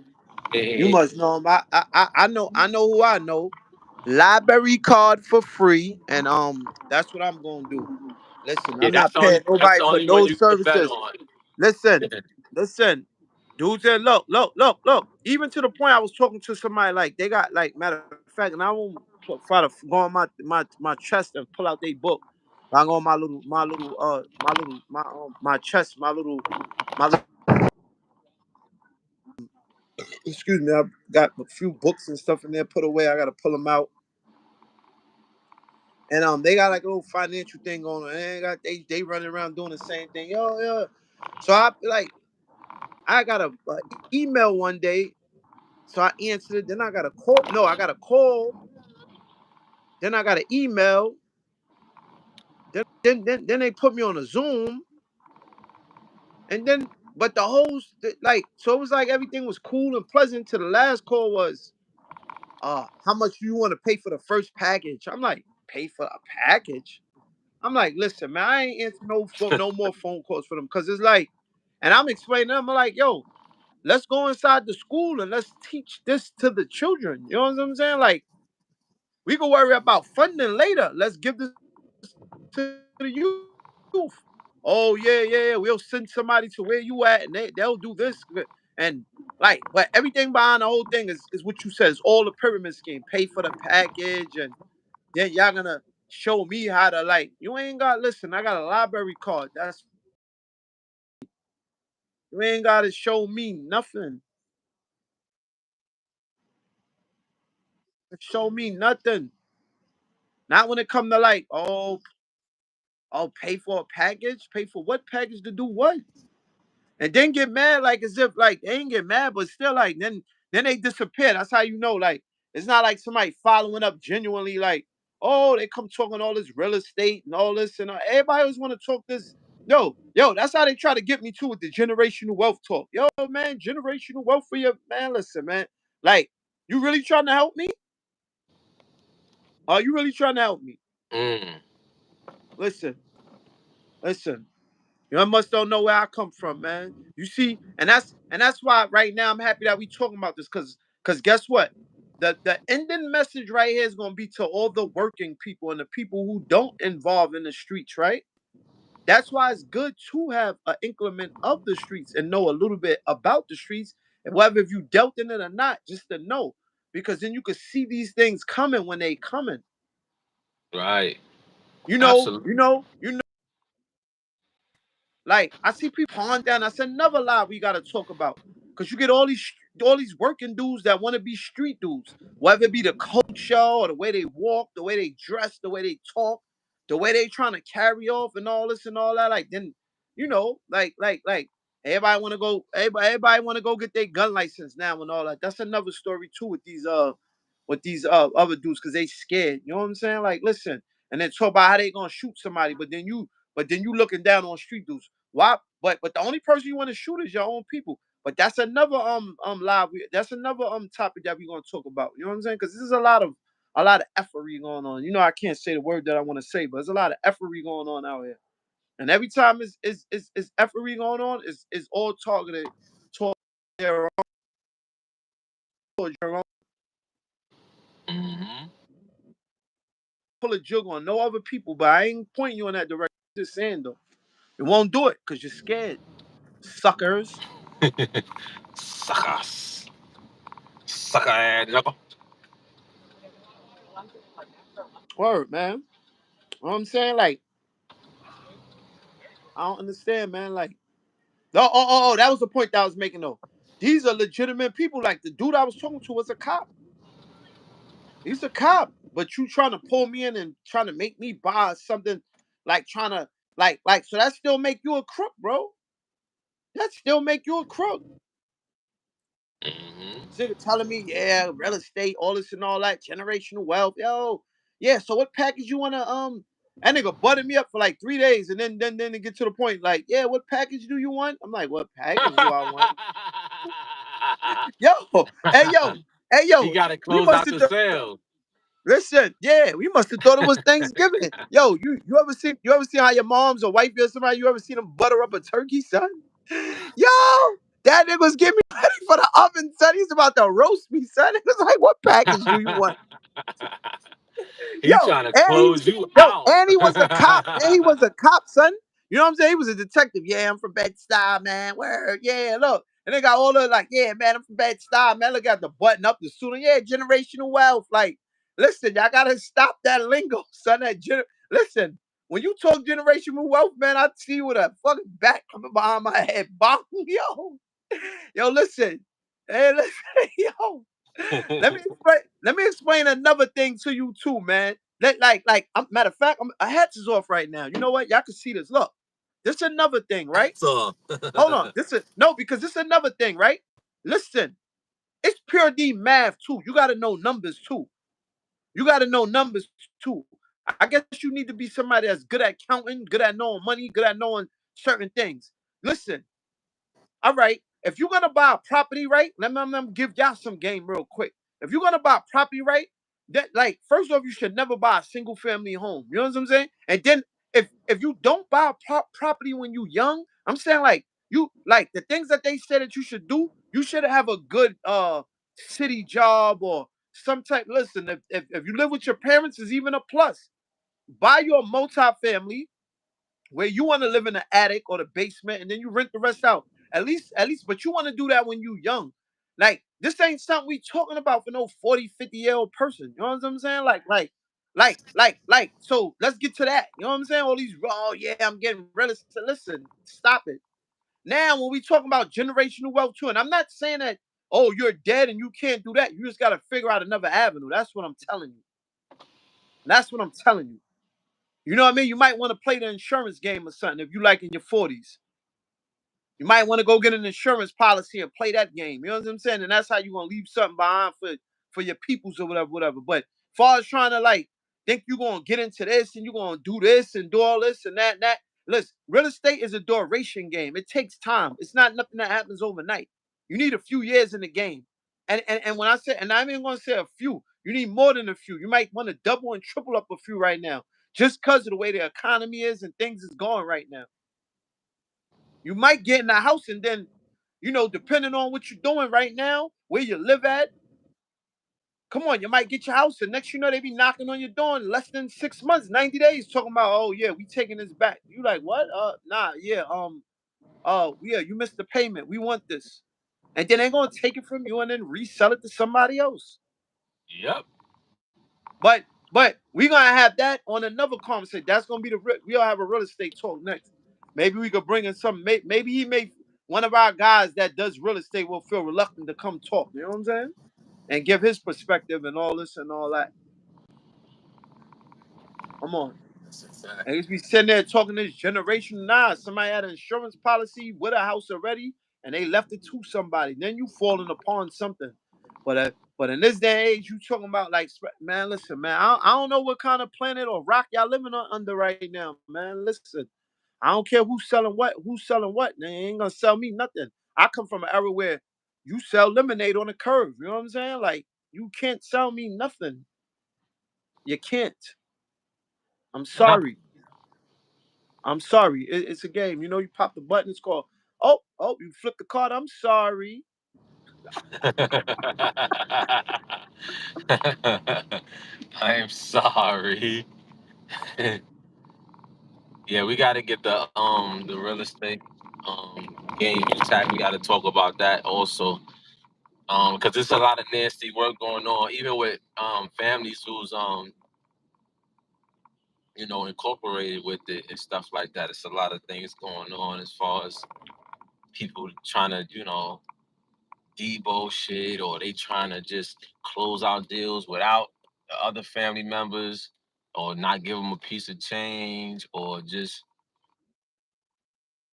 A: You
B: saying?
A: must know them. I know who I know. Library card for free, and that's what I'm gonna do. Listen,
B: Yeah,
A: I'm not paying
B: that's
A: nobody
B: the
A: for
B: only one
A: no
B: you can bet
A: services.
B: on.
A: Listen, listen. Dude said, look. Even to the point I was talking to somebody like they got like matter of fact, and I won't try to go on my chest and pull out their book. I go on my chest, my excuse me. I got a few books and stuff in there put away. I gotta pull them out. And they got like a little financial thing going on. They running around doing the same thing. Yo. So I like I got a email one day. So I answered it. Then I got a call. No, I got a call. Then I got an email. Then they put me on a Zoom. And then but the host like so it was like everything was cool and pleasant to the last call was how much you want to pay for the first package? I'm like, pay for a package? I'm like, listen, man, I ain't answer no more phone calls for them because it's like, and I'm explaining to them, I'm like, yo, let's go inside the school and let's teach this to the children. You know what I'm saying? Like, we can worry about funding later. Let's give this to the youth. Oh yeah. We'll send somebody to where you at, and they'll do this and like, but everything behind the whole thing is what you said. It's all the pyramid scheme. Pay for the package, and then y'all gonna show me how to like. You ain't got listen. I got a library card. That's you ain't gotta show me nothing. Show me nothing. Not when it come to like, pay for a package. Pay for what package to do what? And then get mad like as if like they ain't get mad, but still like then they disappear. That's how you know like it's not like somebody following up genuinely like, oh, they come talking all this real estate and all this and everybody always want to talk this. Yo, that's how they try to get me too with the generational wealth talk. Yo, man, generational wealth for your man. Listen, man, like you really trying to help me? Are you really trying to help me?
B: Mm.
A: Listen, listen. You must don't know where I come from, man. You see, and that's why right now I'm happy that we talking about this, cause guess what? The ending message right here is gonna be to all the working people and the people who don't involve in the streets, right? That's why it's good to have an increment of the streets and know a little bit about the streets, and whether if you dealt in it or not, just to know, because then you can see these things coming when they coming.
B: Right.
A: You know,
B: Absolutely.
A: you know, you know. Like I see people pawn down. That's another lie we gotta talk about. Cause you get all these working dudes that want to be street dudes, whether it be the culture or the way they walk, the way they dress, the way they talk, the way they trying to carry off and all this and all that. Like then, like everybody want to go. Everybody want to go get their gun license now and all that. That's another story too with these other dudes because they scared. You know what I'm saying? Like listen, and then talk about how they gonna shoot somebody, but then you looking down on street dudes. Why? But the only person you want to shoot is your own people. But that's another live. That's another topic that we're gonna talk about. You know what I'm saying? Because this is a lot of effery going on. You know, I can't say the word that I want to say, but there's a lot of effery going on out here. And every time is effery going on, is all targeted toward their own.
B: Hmm.
A: Pull a jug on no other people, but I ain't pointing you in that direction. Just saying though, you won't do it because you're scared, suckers.
B: Suckers. Sucker ass nigga.
A: Word, man. You know what I'm saying? Like, I don't understand, man. Like, that was the point that I was making, though. These are legitimate people. Like, the dude I was talking to was a cop. He's a cop. But you trying to pull me in and trying to make me buy something, like, trying to, so that still make you a crook, bro. That still make you a crook.
B: Hmm.
A: Nigga telling me, yeah, real estate, all this and all that, generational wealth. Yo, yeah, so what package you wanna that nigga butted me up for like 3 days and then it get to the point, like, yeah, what package do you want? I'm like, what package do I want? Yo, hey yo, hey
B: He
A: yo,
B: got to
A: we
B: close
A: must
B: out
A: have
B: the sale.
A: listen, yeah, we must have thought it was Thanksgiving. Yo, you ever see how your moms or wife or somebody, you ever seen them butter up a turkey, son? Yo, that nigga was getting me ready for the oven, son. He's about to roast me, son. It was like, what package do you want?
B: He
A: Yo,
B: trying to close you out.
A: and he was a cop. And he was a cop, son. You know what I'm saying? He was a detective. Yeah, I'm from Bed-Stuy, man. Where? Yeah, look. And they got all the like, yeah, man, I'm from Bed-Stuy, man. Look at the button up, the suit. Yeah, generational wealth. Like, listen, y'all gotta stop that lingo, son. Listen, when you talk generational wealth, man, I see you with a fucking bat coming behind my head. Bonk, yo. Yo, listen. Hey, listen, yo. Let me explain another thing to you too, man. Matter of fact, a hats is off right now. You know what? Y'all can see this. Look, this is another thing, right?
B: So,
A: Hold on. This is no, because this is another thing, right? Listen, it's pure D math too. You got to know numbers too. You got to know numbers too. I guess you need to be somebody that's good at counting, good at knowing money, good at knowing certain things. Listen, all right. If you're gonna buy a property, right? Let me give y'all some game real quick. If you're gonna buy a property, right? That like first off, you should never buy a single family home. You know what I'm saying? And then if you don't buy a property when you young, I'm saying like you like the things that they say that you should do. You should have a good city job or some type. Listen, if you live with your parents, is even a plus. Buy your multi-family where you want to live in the attic or the basement and then you rent the rest out. But you want to do that when you young. Like, this ain't something we talking about for no 40, 50-year-old person. You know what I'm saying? So let's get to that. You know what I'm saying? All these, oh yeah, I'm getting real estate. Listen, stop it. Now, when we talking about generational wealth too, and I'm not saying that, oh, you're dead and you can't do that. You just got to figure out another avenue. That's what I'm telling you. That's what I'm telling you. You know what I mean? You might want to play the insurance game or something if you like in your 40s. You might want to go get an insurance policy and play that game. You know what I'm saying? And that's how you're gonna leave something behind for your peoples or whatever, whatever. But far as trying to like think you're gonna get into this and you're gonna do this and do all this and that. Listen, real estate is a duration game. It takes time. It's not nothing that happens overnight. You need a few years in the game. And when I say, and I'm even gonna say a few, you need more than a few. You might want to double and triple up a few right now, just because of the way the economy is and things is going right now. You might get in a house and then, depending on what you're doing right now, where you live at, come on, you might get your house and next you know they be knocking on your door in less than 6 months, 90 days, talking about, oh yeah, we taking this back. You like, what? Nah, yeah, yeah, you missed the payment. We want this. And then they're gonna take it from you and then resell it to somebody else.
B: yep.
A: But we're gonna have that on another conversation. That's gonna be we'll have a real estate talk next. Maybe we could bring in some. Maybe one of our guys that does real estate will feel reluctant to come talk. You know what I'm saying? And give his perspective and all this and all that. Come on.
B: That's exact.
A: And he's be sitting there talking this generation. Nah, somebody had an insurance policy with a house already, and they left it to somebody. Then you falling upon something. But in this day and age, you talking about like, man, listen, man, I don't know what kind of planet or rock y'all living under right now, man. Listen, I don't care who's selling what. They ain't gonna sell me nothing. I come from an era where you sell lemonade on the curve. You know what I'm saying? Like, you can't sell me nothing. You can't. I'm
B: Nah.
A: sorry. I'm sorry. It's a game. You pop the button. It's called. Oh, you flip the card. I'm sorry.
B: I'm sorry. Yeah, we got to get the real estate game intact. We got to talk about that also. Because there's a lot of nasty work going on, even with families who's incorporated with it and stuff like that. It's a lot of things going on as far as people trying to debo shit, or they trying to just close out deals without the other family members, or not give them a piece of change, or just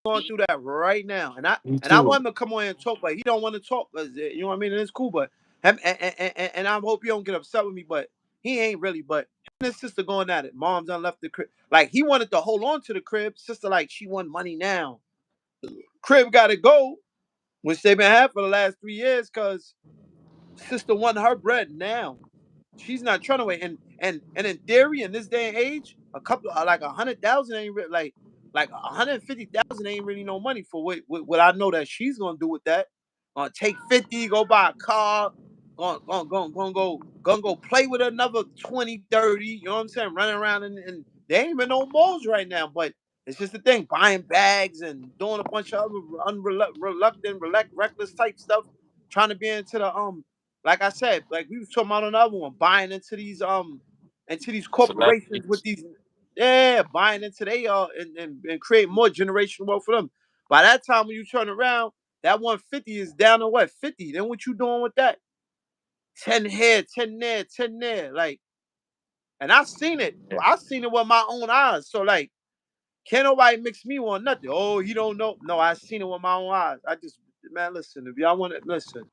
A: Going through that right now, and I
B: me
A: and I
B: too.
A: want him to come on here and talk, but he don't want to talk because you know what I mean. And it's cool, but and I hope you don't get upset with me, but he ain't really. But him and his sister going at it. Mom done left the crib. Like, he wanted to hold on to the crib. Sister like she want money now. Crib got to go. which they've been having for the last 3 years, because sister won her bread now. She's not trying to wait. And in theory, in this day and age, a couple like 100,000 ain't like 150,000 ain't really no money for what I know that she's gonna do with that. Gonna take 50, go buy a car, gonna go play with another 20, 30. You know what I'm saying? Running around and there ain't even no malls right now, but it's just the thing, buying bags and doing a bunch of other reluctant, reckless type stuff, trying to be into the like I said, like we was talking about another one, buying into these corporations with
B: Celebrities.
A: these, yeah, buying into they and create more generational wealth for them. By that time when you turn around, that 150 is down to what, 50. Then what you doing with that? 10 here, 10 there, 10 there. Like, and I seen it.
B: Yeah.
A: I seen it with my own eyes. So like, can't nobody mix me on nothing. Oh, he don't know. No, I seen it with my own eyes. I just, man, listen, if y'all want to listen.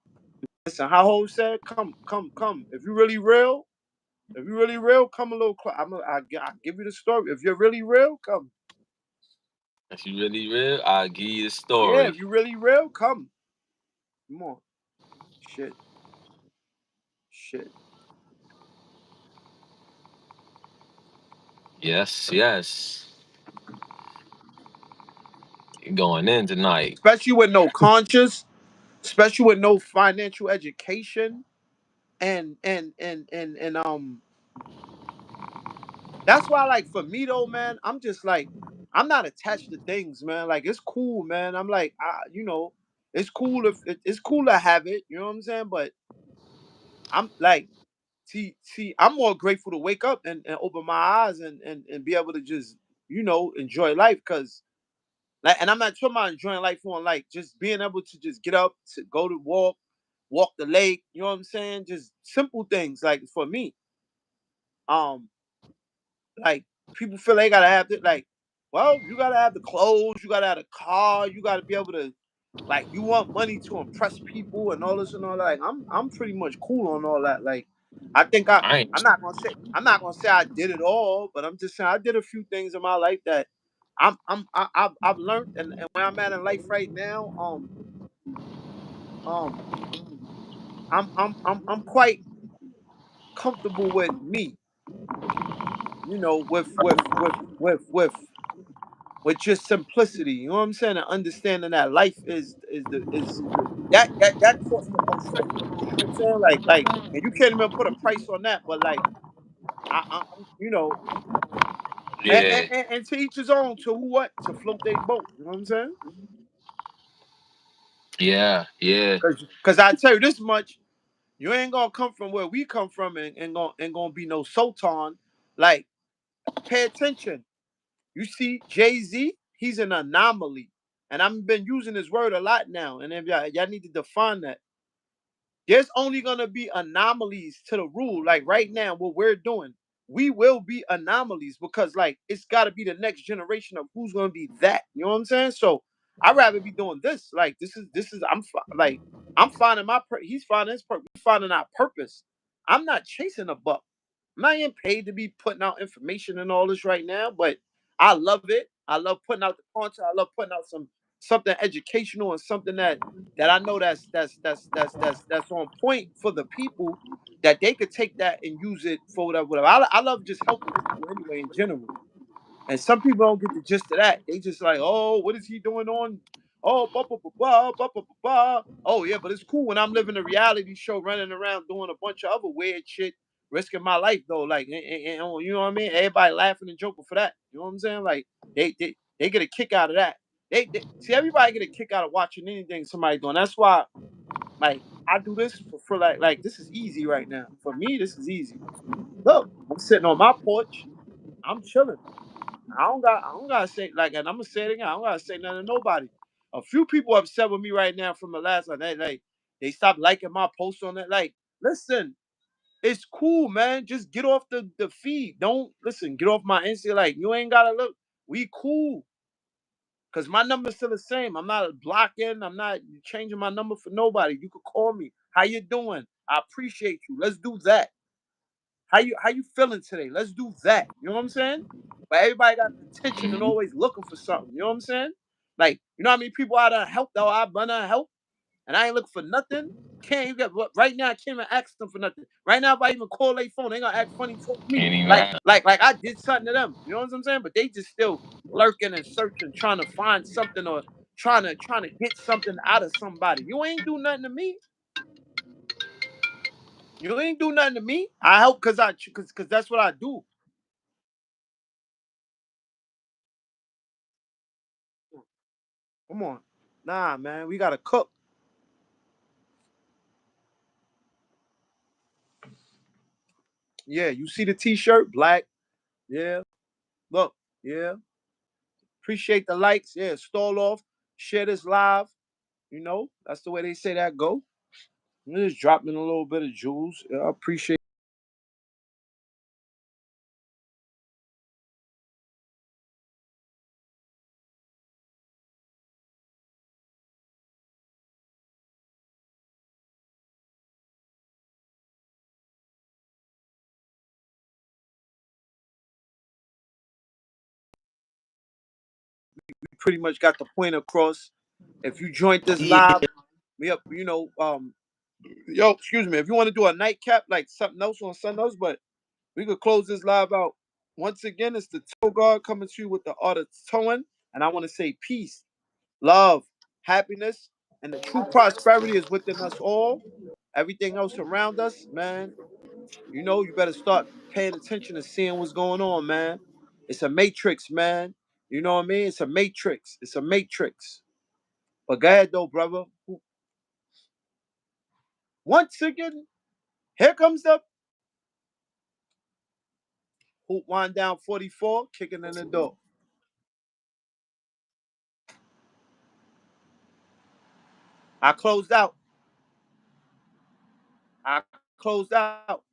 A: Listen, how Ho said, come, come, come. If you really real, come a little close. I'll give you the story. If you're really real, come.
B: If you really real, I'll give you the
A: Yeah,
B: story.
A: if you really real, come. Come on. Shit. Shit.
B: Yes, yes. You're going in tonight.
A: Especially with no conscience, especially with no financial education. And that's why, like, for me though, man, I'm just like, I'm not attached to things, man. Like, it's cool, man. I'm like, it's cool if it's cool to have it, you know what I'm saying? But I'm like, see, I'm more grateful to wake up and open my eyes and be able to just, enjoy life. Cause like, and I'm not talking about enjoying life on like just being able to just get up to go to walk the lake, you know what I'm saying? Just simple things. Like for me, um, like people feel they gotta have it. Like, well, you gotta have the clothes, you gotta have the car, you gotta be able to, like, you want money to impress people and all this and all that. Like, I'm pretty much cool on all that. Like, I think
B: I ain't.
A: I'm not gonna say I did it all, but I'm just saying I did a few things in my life that I've learned, and where I'm at in life right now, um I'm quite comfortable with me, with just simplicity. You know what I'm saying? And understanding that life is that costs the most for me. You know what I'm saying? Like, and you can't even put a price on that. But like, I'm,
B: Yeah,
A: and to each his own. To who what to float their boat. You know what I'm saying?
B: yeah, yeah,
A: Because I tell you this much, you ain't gonna come from where we come from and gonna be no sultan. Like, pay attention. You see, Jay-Z, he's an anomaly. And I've been using this word a lot now. And if y'all need to define that. There's only gonna be anomalies to the rule. Like right now, what we're doing, we will be anomalies because like it's gotta be the next generation of who's gonna be that. You know what I'm saying? So I'd rather be doing this. Like this is like I'm finding he's finding his purpose, we finding our purpose. I'm not chasing a buck. I'm not even paid to be putting out information and all this right now, but I love it. I love putting out the content. I love putting out something educational and something that I know that's on point for the people, that they could take that and use it for whatever. I love just helping people anyway in general. And some people don't get the gist of that. They just like, oh, what is he doing on? Oh, blah, blah, blah, blah, blah, blah, blah, blah. Oh, yeah, but it's cool when I'm living a reality show, running around doing a bunch of other weird shit, risking my life though. Like, you know what I mean? Everybody laughing and joking for that. You know what I'm saying? Like, they get a kick out of that. They see, everybody get a kick out of watching anything somebody doing. That's why, like, I do this for like this is easy right now. For me, this is easy. Look, I'm sitting on my porch. I'm chilling. I don't gotta say, like, and I'm gonna say it again. I don't gotta say nothing to nobody. A few people upset with me right now from the last one. They stopped liking my post on it. Like, listen, it's cool, man. Just get off the feed. Don't listen. Get off my Insta. Like, you ain't gotta look. We cool. Cause my number's still the same. I'm not blocking. I'm not changing my number for nobody. You could call me. How you doing? I appreciate you. Let's do that. How you feeling today? Let's do that. You know what I'm saying? But everybody got the attention and
B: mhm,
A: always looking for something. You know what I'm saying? Like, you know how many people out of help though? I've been out help. and I ain't looking for nothing. Can't even get right now. I can't even ask them for nothing. Right now, if I even call their phone, they gonna act funny towards me.
B: Can't even
A: Like I did something to them. You know what I'm saying? But they just still lurking and searching, trying to find something or trying to get something out of somebody. You ain't do nothing to me. You ain't do nothing to me. I help cause that's what I do. Come on. Nah, man, we gotta cook. Yeah, you see the t-shirt, black. Yeah. Look, yeah. Appreciate the likes. Yeah, stall off. Share this live. You know, that's the way they say that go. I'm just dropping a little bit of jewels. Yeah, I appreciate we pretty much got the point across. If you joined this
B: Yeah.
A: live, we up, yo, excuse me. If you want to do a nightcap like something else on something else, but we could close this live out. Once again, it's the Toe Guard coming to you with the art of towing. And I want to say peace, love, happiness, and the true prosperity is within us all. Everything else around us, man, you better start paying attention and seeing what's going on, man. It's a matrix, man. You know what I mean? It's a matrix. It's a matrix. But go ahead, though, brother. Once again, here comes the hoop wind down 44, kicking in the door. I closed out. I closed out.